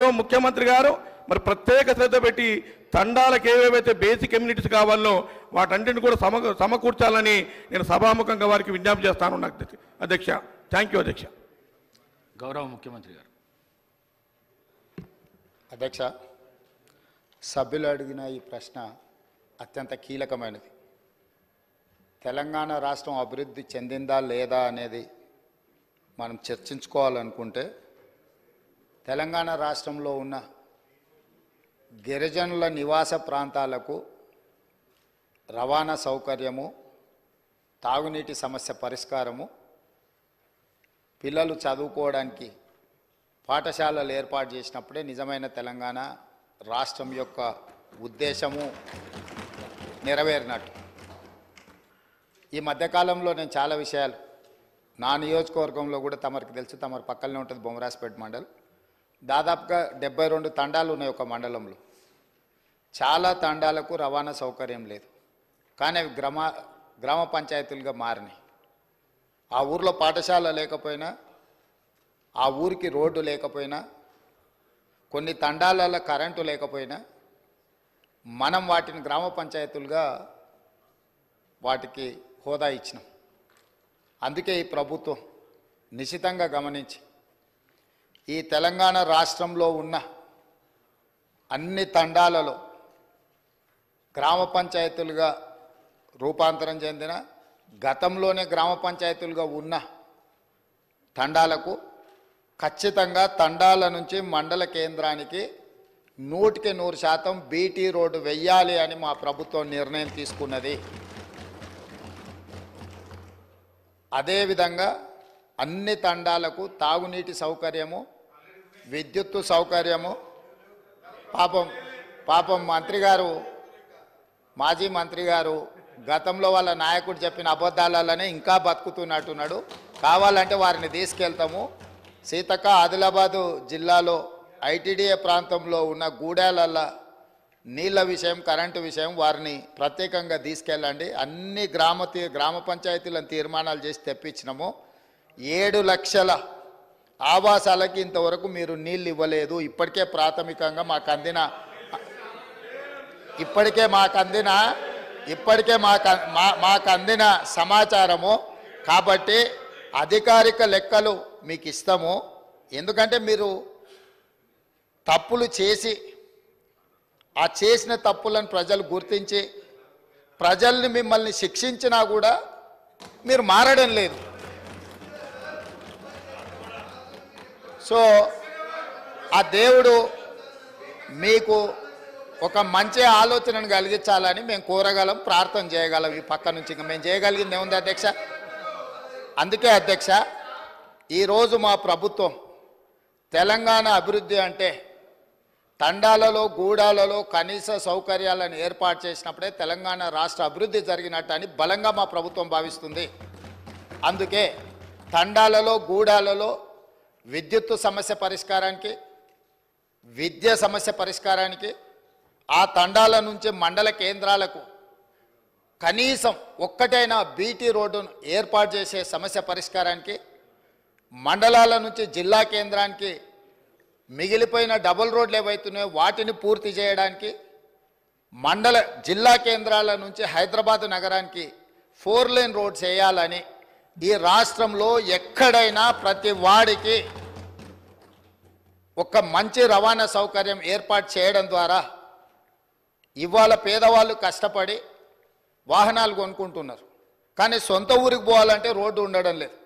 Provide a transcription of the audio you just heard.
ముఖ్యమంత్రి గారు మరి ప్రత్యేక శ్రద్ధ పెట్టి తండాలకు ఏవేవైతే బేసిక్ కమ్యూనిటీస్ కావాలో వాటన్నింటిని కూడా సమకూర్చాలని నేను సభాముఖంగా వారికి విజ్ఞప్తి చేస్తాను అధ్యక్ష. థ్యాంక్ యూ అధ్యక్ష. గౌరవ ముఖ్యమంత్రి గారు. అధ్యక్ష, సభ్యులు అడిగిన ఈ ప్రశ్న అత్యంత కీలకమైనది. తెలంగాణ రాష్ట్రం అభివృద్ధి చెందిందా లేదా అనేది మనం చర్చించుకోవాలనుకుంటే తెలంగాణ రాష్ట్రంలో ఉన్న గిరిజనుల నివాస ప్రాంతాలకు రవాణా సౌకర్యము, తాగునీటి సమస్య పరిష్కారము, పిల్లలు చదువుకోవడానికి పాఠశాలలు ఏర్పాటు చేసినప్పుడే నిజమైన తెలంగాణ రాష్ట్రం యొక్క ఉద్దేశము నెరవేరినట్టు. ఈ మధ్యకాలంలో నేను చాలా విషయాలు నా నియోజకవర్గంలో కూడా తమరికి తెలుసు, తమరి పక్కనే ఉంటుంది బొమ్మరాజ్పేట మండల్. దాదాపుగా 72 తండాలు ఉన్నాయి ఒక మండలంలో. చాలా తండాలకు రవాణా సౌకర్యం లేదు, కానీ అవి గ్రామ పంచాయతీలుగా మారినాయి. ఆ ఊర్లో పాఠశాల లేకపోయినా, ఆ ఊరికి రోడ్డు లేకపోయినా, కొన్ని తండాలలో కరెంటు లేకపోయినా మనం వాటిని గ్రామ పంచాయతీలుగా వాటికి హోదా ఇచ్చినాం. అందుకే ఈ ప్రభుత్వం నిశితంగా గమనించి ఈ తెలంగాణ రాష్ట్రంలో ఉన్న అన్ని తండాలలో గ్రామ పంచాయతీలుగా రూపాంతరం చెందిన, గతంలోనే గ్రామ పంచాయతీలుగా ఉన్న తండాలకు ఖచ్చితంగా తండాల నుంచి మండల కేంద్రానికి 100% బీటీ రోడ్డు వెయ్యాలి అని మా ప్రభుత్వం నిర్ణయం తీసుకున్నది. అదేవిధంగా అన్ని తండాలకు తాగునీటి సౌకర్యము, విద్యుత్తు సౌకర్యము. పాపం మంత్రి గారు, మాజీ మంత్రి గారు గతంలో వాళ్ళ నాయకుడు చెప్పిన అబద్ధాలనే ఇంకా బతుకుతున్నట్టున్నాడు. కావాలంటే వారిని తీసుకెళ్తాము. సీతక్క, ఆదిలాబాదు జిల్లాలో ఐటీడీఏ ప్రాంతంలో ఉన్న గూడాలల్ల నీళ్ళ విషయం, కరెంటు విషయం వారిని ప్రత్యేకంగా తీసుకెళ్ళండి. అన్ని గ్రామ పంచాయతీలను తీర్మానాలు చేసి తెప్పించినాము. 7 లక్షల ఆవాసాలకి ఇంతవరకు మీరు నీళ్ళు ఇవ్వలేదు. ఇప్పటికే ప్రాథమికంగా మాకు అందిన సమాచారము. కాబట్టి అధికారిక లెక్కలు మీకు ఇస్తాము. ఎందుకంటే మీరు తప్పులు చేసి ఆ చేసిన తప్పులను ప్రజలు గుర్తించి ప్రజల్ని మిమ్మల్ని శిక్షించినా కూడా మీరు మారడం లేదు. సో ఆ దేవుడు మీకు ఒక మంచి ఆలోచనను కలిగించాలని మేము కోరగలం, ప్రార్థన చేయగలం. ఈ పక్క నుంచి ఇంకా మేము చేయగలిగింది ఏముంది అధ్యక్ష? అందుకే అధ్యక్ష, ఈరోజు మా ప్రభుత్వం తెలంగాణ అభివృద్ధి అంటే తండాలలో, గూడాలలో కనీస సౌకర్యాలను ఏర్పాటు చేసినప్పుడే తెలంగాణ రాష్ట్ర అభివృద్ధి జరిగినట్టు అని బలంగా మా ప్రభుత్వం భావిస్తుంది. అందుకే తండాలలో, గూడాలలో విద్యుత్తు సమస్య పరిష్కారానికి, విద్య సమస్య పరిష్కారానికి, ఆ తండాల నుంచి మండల కేంద్రాలకు కనీసం ఒక్కటైనా బీటీ రోడ్డును ఏర్పాటు చేసే సమస్య పరిష్కారానికి, మండలాల నుంచి జిల్లా కేంద్రానికి మిగిలిపోయిన డబుల్ రోడ్లు ఏవైతున్నాయో వాటిని పూర్తి చేయడానికి, జిల్లా కేంద్రాల నుంచి హైదరాబాద్ నగరానికి 4 లేన్ రోడ్స్ వేయాలని ఈ రాష్ట్రంలో ఎక్కడైనా ప్రతి వాడికి ఒక మంచి రవాణా సౌకర్యం ఏర్పాటు చేయడం ద్వారా ఇవాళ పేదవాళ్ళు కష్టపడి వాహనాలు కొనుక్కుంటున్నారు, కానీ సొంత ఊరికి పోవాలంటే రోడ్డు ఉండడం లేదు.